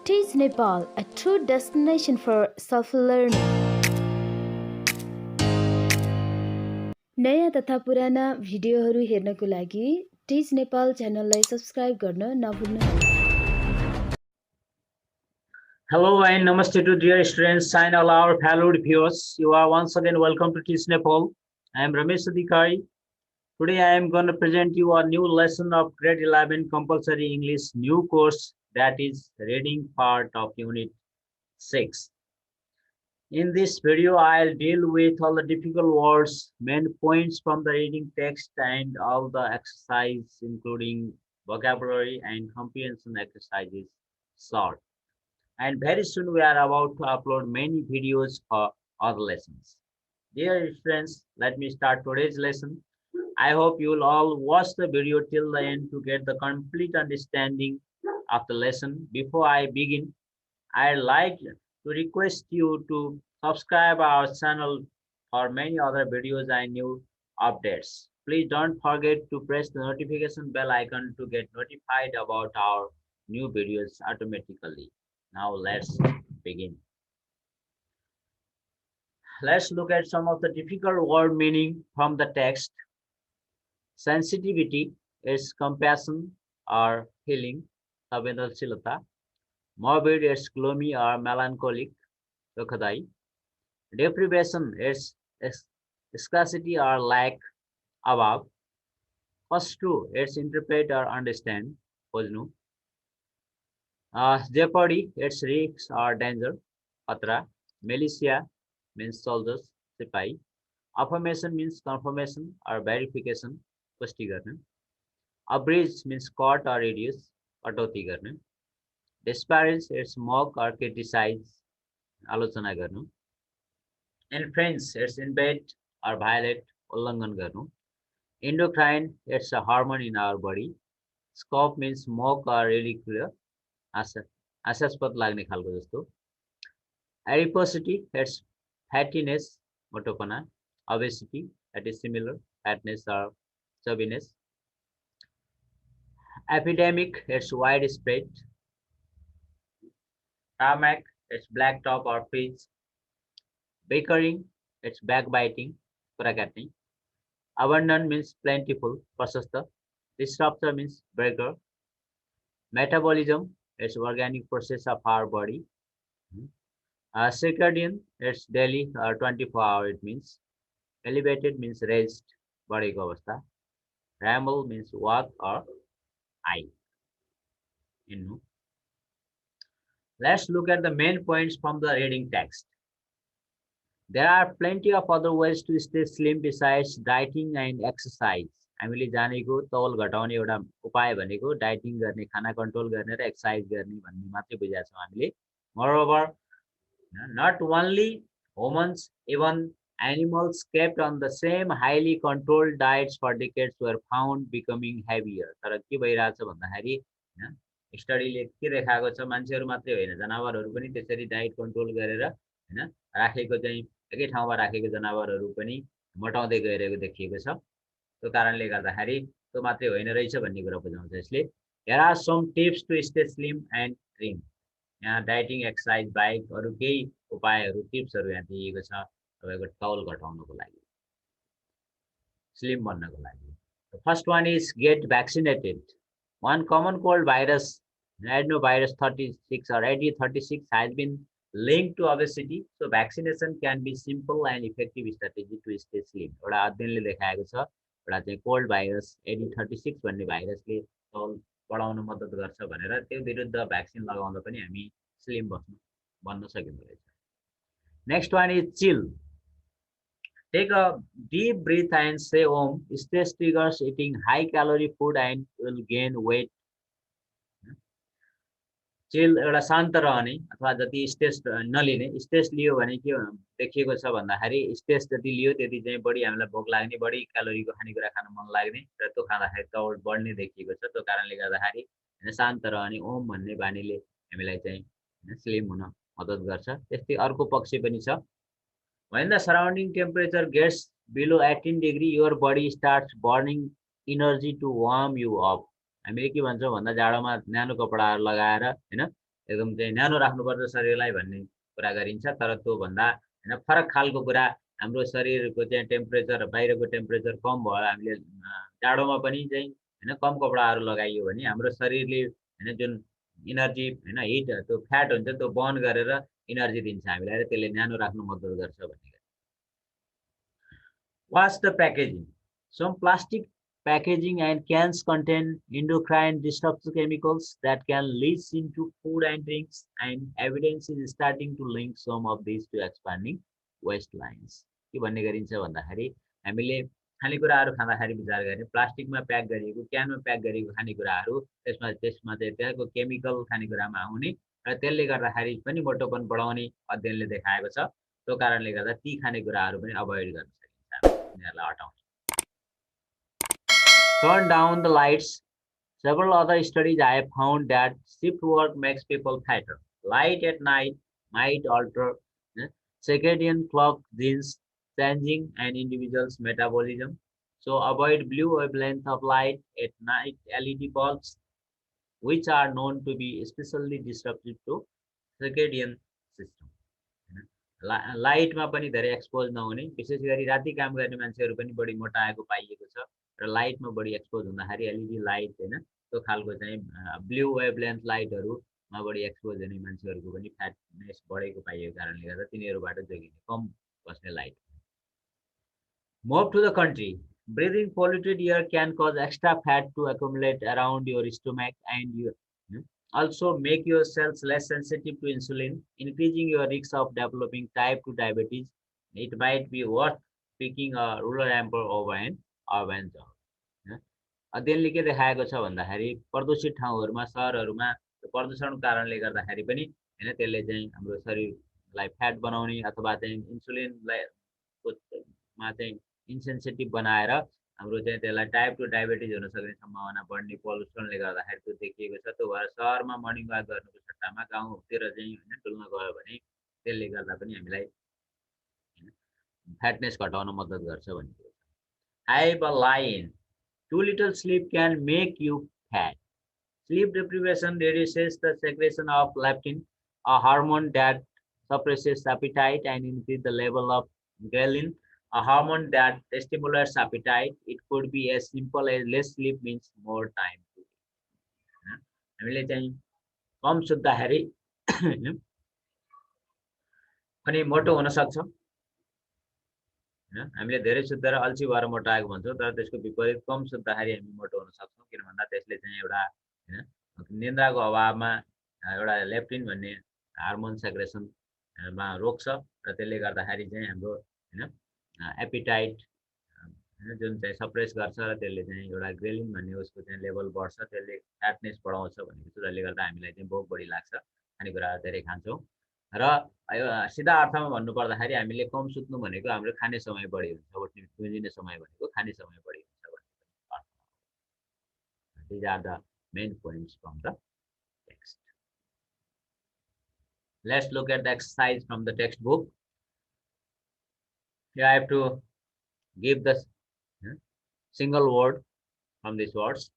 Teach Nepal, a true destination for self-learning. नयाँ तथा पुराना भिडियोहरू हेर्नको लागि टिच नेपाल च्यानललाई सब्स्क्राइब गर्न नभुल्नुहोला। Hello and namaste to dear students and all our valued viewers. You are once again welcome to Teach Nepal. I am Ramesh Adhikari. Today I am going to present you a new lesson of grade 11 compulsory English new course, that is reading part of unit 6. In this video, I'll deal with all the difficult words, main points from the reading text and all the exercise including vocabulary and comprehension exercises short. And very soon we are about to upload many videos for other lessons. Dear friends, let me start today's lesson. I hope you will all watch the video till the end to get the complete understanding of the lesson. Before I begin, I'd like to request you to subscribe our channel for many other videos and new updates. Please don't forget to press the notification bell icon to get notified about our new videos automatically. Now let's begin. Let's look at some of the difficult word meaning from the text. Sensitivity is compassion or feeling, संवेदनशीलता. Morbid is gloomy or melancholic, दुखदायी. Deprivation is scarcity or lack, अभाव. First two, it's interpret or understand, खोज्नु. Jeopardy, it's risks or danger, खतरा. Militia means soldiers, सिपाही. Affirmation means confirmation or verification, पुष्टि गर्ने. Abridge means cut or reduce, कटौती गर्ने. Disparage, it's mock or criticize, आलोचना गर्नु. Infringe, it's invade or violate, उल्लङ्घन गर्नु. Endocrine, it's a hormone in our body. Scope means mock or ridicule, हास्यास्पद लाग्ने खालको जस्तो. Adiposity, it's fattiness, मोटोपना. Obesity, that is similar, fatness or chubbiness. Epidemic, it's widespread. Tarmac, it's blacktop or fridge. Bickering, it's backbiting, कुरा काट्ने. Abundant means plentiful, प्रशस्त. Disruptor means breaker. Metabolism, it's organic process of our body. Circadian, it's daily or 24-hour it means. Elevated means raised, बढेको अवस्था. Ramble means walk or eye. Let's look at the main points from the reading text. There are plenty of other ways to stay slim besides dieting and exercise. हामीले जानेको तौल घटाउने एउटा उपाय भनेको dieting गर्ने, खाना कन्ट्रोल गर्ने र एक्सर्साइज गर्ने भन्ने मात्रै बुझेका छौँ हामीले. Moreover, not only humans, even animals kept on the same highly controlled diets for decades were found becoming heavier. तर के भइरहेछ भन्दाखेरि स्टडीले के देखाएको छ, मान्छेहरू मात्रै होइन, जनावरहरू पनि त्यसरी डाइट कन्ट्रोल गरेर हैन राखेको चाहिँ एकै ठाउँमा राखेको जनावरहरू पनि मोटाउँदै गइरहेको देखिएको छ. त्यो कारणले गर्दाखेरि त्यो मात्रै होइन रहेछ भन्ने कुरा बुझाउँछ यसले. Here are some tips to stay slim and trim. यहाँ डाइटिङ एक्सर्साइज बाहेक अरू केही उपायहरू टिप्सहरू यहाँ दिएको छ तपाईँको तौल घटाउनको लागि, स्लिम बन्नको लागि. The first one is get vaccinated. One common cold virus, adenovirus 36 or AD36, has been linked to obesity. So vaccination can be simple and effective strategy to stay slim. एउटा अध्ययनले देखाएको छ एउटा चाहिँ कोल्ड भाइरस AD36 भन्ने भाइरसले तौल बढाउन मद्दत गर्छ भनेर त्यो विरुद्ध भ्याक्सिन लगाउँदा पनि हामी स्लिम बन्न सकिन्छ रहेछ. Next one is chill. Take a deep breath and say Om. Stress triggers eating high calorie food and will gain weight. चिल एउटा शान्त रहने अथवा जति स्ट्रेस नलिने. स्ट्रेस लियो भने के देखिएको छ भन्दाखेरि स्ट्रेस जति लियो त्यति चाहिँ बढी हामीलाई भोक लाग्ने, बढी क्यालोरीको खानेकुरा खान मन लाग्ने र त्यो खाँदाखेरि तौल बढ्ने देखिएको छ. त्यो कारणले गर्दाखेरि शान्त रहने ओम भन्ने बानीले हामीलाई चाहिँ स्लिम हुन मद्दत गर्छ. त्यस्तै अर्को पक्ष पनि छ. When the surrounding temperature gets below 18 degree, your body starts burning energy to warm you up. हामीले के भन्छौँ भन्दा जाडोमा न्यानो कपडाहरू लगाएर हैन एकदम चाहिँ न्यानो राख्नुपर्छ शरीरलाई भन्ने कुरा गरिन्छ। तर त्यो भन्दा हैन फरक खालको कुरा हाम्रो शरीरको चाहिँ टेम्परेचर बाहिरको टेम्परेचर कम भयो हामीले जाडोमा पनि चाहिँ हैन कम कपडाहरू लगाइयो भने हाम्रो शरीरले हैन जुन इनर्जी हैन हिट त्यो फ्याट हुन्छ त्यो बर्न गरेर इनर्जी दिन्छ हामीलाई र त्यसले न्यानो राख्न मद्दत गर्छ भन्ने। What's the packaging? Some plastic packaging and cans contain endocrine disruptive chemicals that can leach into food and drinks, and evidence is starting to link some of these to expanding waistlines. के भन्ने गरिन्छ भन्दाखेरि हामीले खानेकुराहरू खाँदाखेरि विचार गर्ने प्लास्टिकमा प्याक गरिएको क्यानमा प्याक गरिएको खानेकुराहरू त्यसमा त्यसमा चाहिँ त्यहाँको केमिकल खानेकुरामा आउने र त्यसले गर्दाखेरि पनि मोटोपन बढाउने अध्ययनले देखाएको छ। त्यो कारणले गर्दा ती खानेकुराहरू पनि अभोइड गर्न turn down the lights. Several other studies have found that shift work makes people fatter. Light at night might alter circadian clock genes, changing an individual's metabolism. So avoid blue wavelength of light at night LED bulbs, which are known to be especially disruptive to circadian system. लाइटमा पनि धेरै expose नहुने, विशेष गरी राति काम गर्ने मान्छेहरू पनि बढी मोटाएको पाइएको छ र लाइटमा बढी एक्सपोज हुँदाखेरि एलईडी लाइट हैन त्यो खालको चाहिँ ब्लू वेभलेन्थ लाइटहरुमा बढी एक्सपोज हुने मान्छेहरूको पनि फ्याटनेस बढेको पाइएको कारणले गर्दा तिनीहरूबाट जोगिने कम बस्ने light. Move to the country. Breathing polluted air can cause extra fat to accumulate around your stomach and you also make your cells less sensitive to insulin, increasing your risk of developing type 2 diabetes. It might be worth picking a rural ample over an urban job. अध्ययनले के देखाएको छ भन्दाखेरि प्रदूषित ठाउँहरुमा शहरहरुमा प्रदूषणको कारणले गर्दाखेरि पनि हैन त्यसले चाहिँ हाम्रो शरीरलाई फ्याट बनाउने अथवा चाहिँ इन्सुलिनलाई मा चाहिँ इन्सेन्सिटिभ बनाएर हाम्रो चाहिँ त्यसलाई टाइप 2 डायबिटिज हुन सक्ने सम्भावना बढ्ने पोल्युसनले गर्दाखेरि त्यो देखिएको छ। त्यो भएर शहरमा मर्निङ वाक गर्नुको सट्टामा गाउँतिर चाहिँ हैन डुल्न गयो भने त्यसले गर्दा पनि हामीलाई फ्याटनेस घटाउन मद्दत गर्छ भन्ने कुरा छ। Have a lie-in. Too little sleep can make you fat. Sleep deprivation reduces the secretion of leptin, a hormone that suppresses appetite and increases the level of ghrelin, a hormone that stimulates appetite. It could be as simple as less sleep means more time to eat. हामीले चाहिँ कम सुत्दाखेरि पनि मोटो हुन सक्छ। हामीले धेरै सुतेर अल्छी भएर मोटाएको भन्छौं, तर त्यसको विपरीत कम सुत्दाखेरि हामी मोटो हुन सक्छौं किन भन्दा त्यसले चाहिँ एउटा हैन निन्द्राको अभावमा एउटा लेप्टिन भन्ने हार्मोन सेक्रेसन मा रोक्छ र त्यसले गर्दाखेरि चाहिँ हाम्रो हैन एपिटाइट हैन जुन चाहिँ सप्रेस गर्छ र त्यसले चाहिँ एउटा ग्रेलिन भन्ने उसको चाहिँ लेभल बढ्छ, त्यसले फ्याटनेस बढाउँछ भन्ने कुराले गर्दा हामीलाई चाहिँ भोक बढी लाग्छ, खानेकुराहरू धेरै खान्छौं र सिधा अर्थमा भन्नु पर्दाखेरि हामीले कम सुत्नु भनेको हाम्रो खाने समय बढी हुन्छ, उठ्ने बुझिने समय भनेको खाने समय बढी हुन्छ भन्ने अर्थ हो। These are the main points from the text. Let's look at the exercise from the textbook. Here I have to give the single word from these words,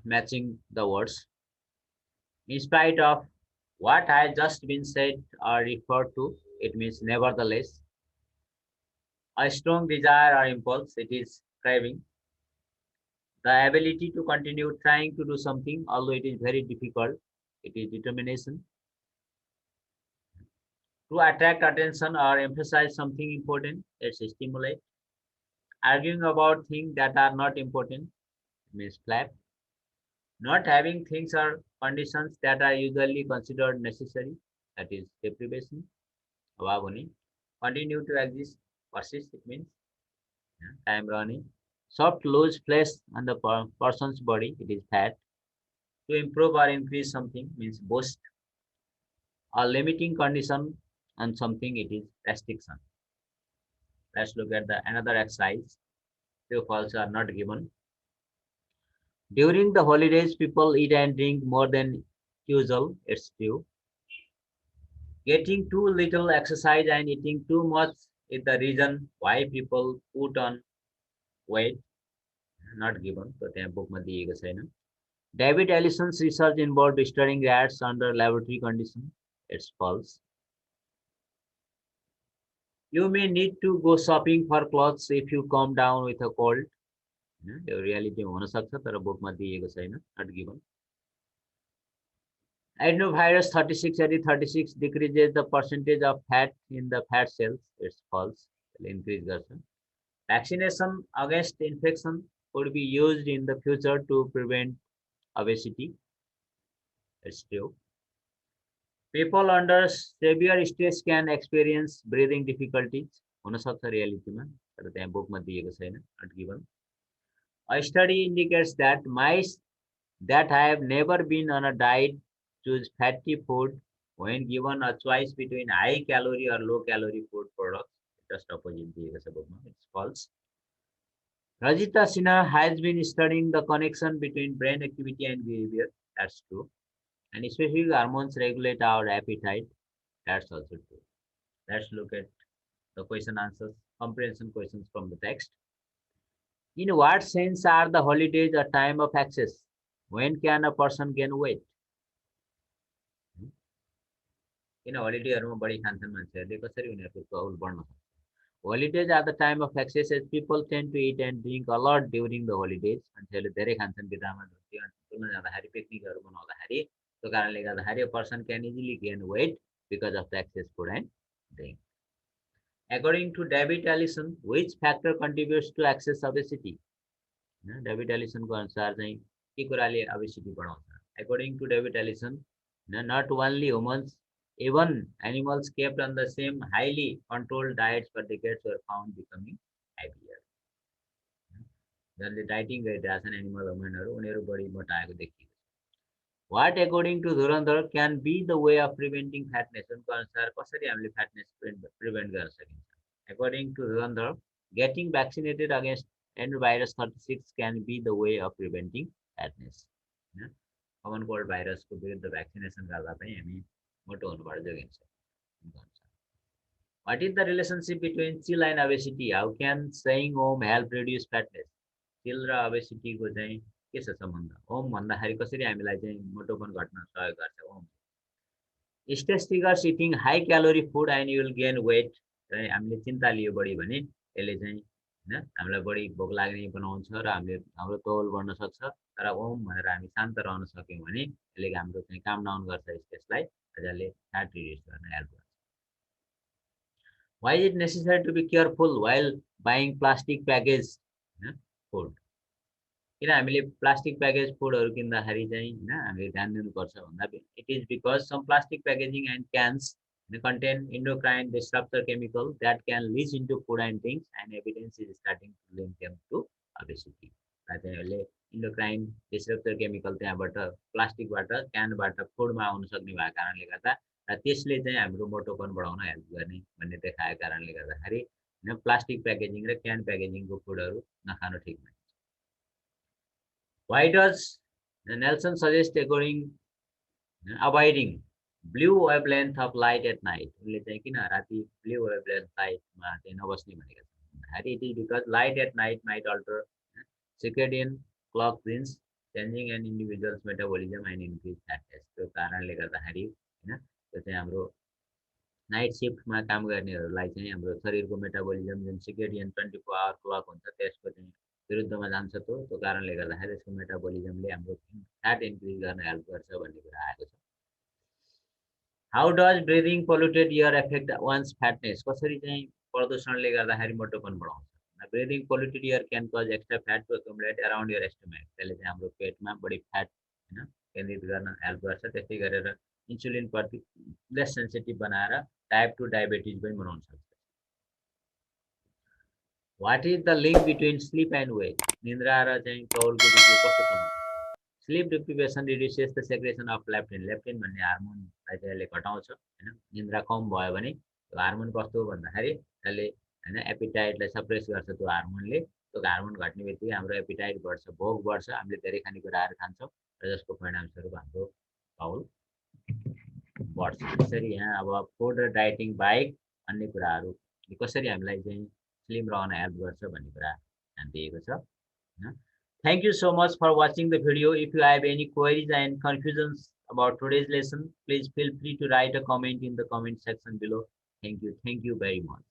matching the words. In spite of what I just been said or referred to, it means nevertheless. A strong desire or impulse, it is craving. The ability to continue trying to do something, although it is very difficult, it is determination. To attract attention or emphasize something important, it's stimulate. Arguing about things that are not important, means flap. Not having things or conditions that are usually considered necessary, that is deprivation. Continue to exist, persist, it means time running. Soft loose flesh on the person's body, it is fat. To improve or increase something means boost. A limiting condition on something, it is restriction. Let's look at another exercise. True, false are not given. During the holidays, people eat and drink more than usual. It's true. Getting too little exercise and eating too much is the reason why people put on weight. Not given. So, त्यहाँ book मा दिएको छैन. David Ellison's research involved studying rats under laboratory conditions. It's false. You may need to go shopping for clothes if you come down with a cold. यो reality हुन सक्छ तर बुकमा दिएको छैन, not given. Adenovirus 36 यदि 36 decreases the percentage of fat in the fat cells. It's false. It increase गर्छ. Vaccination against infection could be used in the future to prevent obesity. It's true. People under severe stress can experience breathing difficulties. हुन सक्छ रियालिटीमा तर त्यहाँ बुकमा दिएको छैन, not given. A study indicates that mice that have never been on a diet choose fatty food when given a choice between high calorie or low calorie food products. Just opposite दिएको छ बुकमा. It's false. Rajita Sinha has been studying the connection between brain activity and behavior. That's true. And specific hormones regulate our appetite. That's also true. Let's look at the question answers, comprehension questions from the text. In what sense are the holidays a time of access? When can a person gain weight? किन हलिडेजहरुमा बढी खान्छन् मान्छेहरूले कसरी उनीहरुको तौल बढ्न सक्छ? Holidays are the time of access as people tend to eat and drink a lot during the holidays. मान्छेहरूले धेरै खान्छन् बिदामा घुम्न जाँदाखेरि पिकनिकहरु मनाउँदाखेरि त्यो कारणले गर्दाखेरि a person can easily gain weight because of the excess food and drink. According to David Ellison, which factor contributes to excess obesity? David Ellison को अनुसार चाहिँ के कुराले obesity बढाउँछ? According to David Ellison, not only humans, even animals kept on the same highly controlled diets for decades were found becoming heavier. जसले dieting गरिरहेछन् animal ह्युमनहरु उनीहरु बढी मोटाएको देखिएको छ. What according to Dhurandhar can be the way of preventing fatness? उनको अनुसार कसरी हामीले fatness prevent गर्न सकिन्छ? According to Dhurandhar, getting vaccinated against adenovirus 36 can be the way of preventing fatness. Common cold virus को विरुद्ध vaccination गर्दा पनि हामी मोटो हुनबाट जोगिन्छ. What is the relationship between chill and obesity? How can staying home help reduce fatness? Chill र obesity को चाहिँ के छ सम्बन्ध? ओम भन्दाखेरि कसरी हामीलाई चाहिँ मोटोपन घट्न सहयोग गर्छ? Om. Stress triggers eating high calorie food and you will gain weight. चाहिँ हामीले चिन्ता लियो बढी भने यसले चाहिँ हैन हामीलाई बढी भोक लाग्ने बनाउँछ र हाम्रो तौल बढ्न सक्छ. तर ओम भनेर हामी शान्त रहन सक्यौं भने यसले हाम्रो चाहिँ काम डाउन गर्छ स्ट्रेसलाई जसले फ्याट रिड्युस गर्न हेल्प गर्छ. Why is it necessary to be careful while buying plastic packaged food? किन हामीले प्लास्टिक प्याकेज फुडहरु किन्दाखेरि चाहिँ हैन हामीले ध्यान दिनुपर्छ भन्दा it is because some plastic packaging and cans contain endocrine disruptor chemical that can leach into food and drinks and evidence is starting to link them to obesity. त्यसैले endocrine disruptor chemical त्यहाँबाट प्लास्टिकबाट क्यानबाट फुडमा आउन सक्ने भएको कारणले गर्दा र त्यसले चाहिँ हाम्रो मोटोपन बढाउन हेल्प गर्ने भन्ने देखाएको कारणले गर्दाखेरि हैन प्लास्टिक प्याकेजिङ र क्यान प्याकेजिङको फुडहरु नखानु ठीक हुन्छ. Why does Nelson suggest avoiding blue wavelength of light at night? उनले चाहिँ किन राति blue wavelength light मा चाहिँ नबस्ने भनेका छन्? It is because light at night might alter circadian clock rhythms, changing an individual's metabolism and increase fatness. त्यो कारणले गर्दाखेरि हैन त्यो चाहिँ हाम्रो नाइट शिफ्टमा काम गर्नेहरुलाई चाहिँ हाम्रो शरीरको मेटाबोलिजम जुन circadian 24 आवर क्लक हुन्छ त्यसको चाहिँ विरुद्धमा जान्छ त्यो कारणले गर्दाखेरि यसको मेटाबोलिजमले हाम्रो फ्याट इन्क्रिज गर्न हेल्प गर्छ भन्ने कुरा आएको छ. How does breathing polluted air affect one's fatness? कसरी चाहिँ प्रदूषणले गर्दाखेरि मोटोपन बढाउँछ? Breathing polluted air can cause extra fat to accumulate around your stomach. त्यसले चाहिँ हाम्रो पेटमा बढी फ्याट हैन केन्द्रित गर्न हेल्प गर्छ. त्यसै गरेर इन्सुलिन प्रति लेस सेन्सिटिभ बनाएर टाइप 2 डायबिटिज पनि बनाउन सक्छ. What is the link between sleep and weight? निन्द्रा र चाहिँ तौलको बिचको कस्तो सम्बन्ध? Sleep deprivation reduces the secretion of leptin. Leptin भन्ने हार्मोनलाई चाहिँ यसले घटाउँछ हैन. निन्द्रा कम भयो भने त्यो हार्मोन कस्तो हो भन्दाखेरि यसले हैन एपिटाइटलाई सप्रेस गर्छ त्यो हार्मोनले. त्यो हार्मोन घट्नेबित्तिकै हाम्रो एपिटाइट बढ्छ, भोक बढ्छ, हामीले धेरै खानेकुराहरु खान्छौं र जसको परिणामस्वरूप हाम्रो तौल बढ्छ. त्यसरी यहाँ अब फुड र डाइटिङ बाहेक अन्य कुराहरु कसरी हामीलाई चाहिँ स्लिम रहन हेल्प गर्छ भन्ने कुरा ध्यान दिएको छ हैन. Thank you so much for watching the video. If you have any queries and confusions about today's lesson, please feel free to write a comment in the comment section below. Thank you. Thank you very much.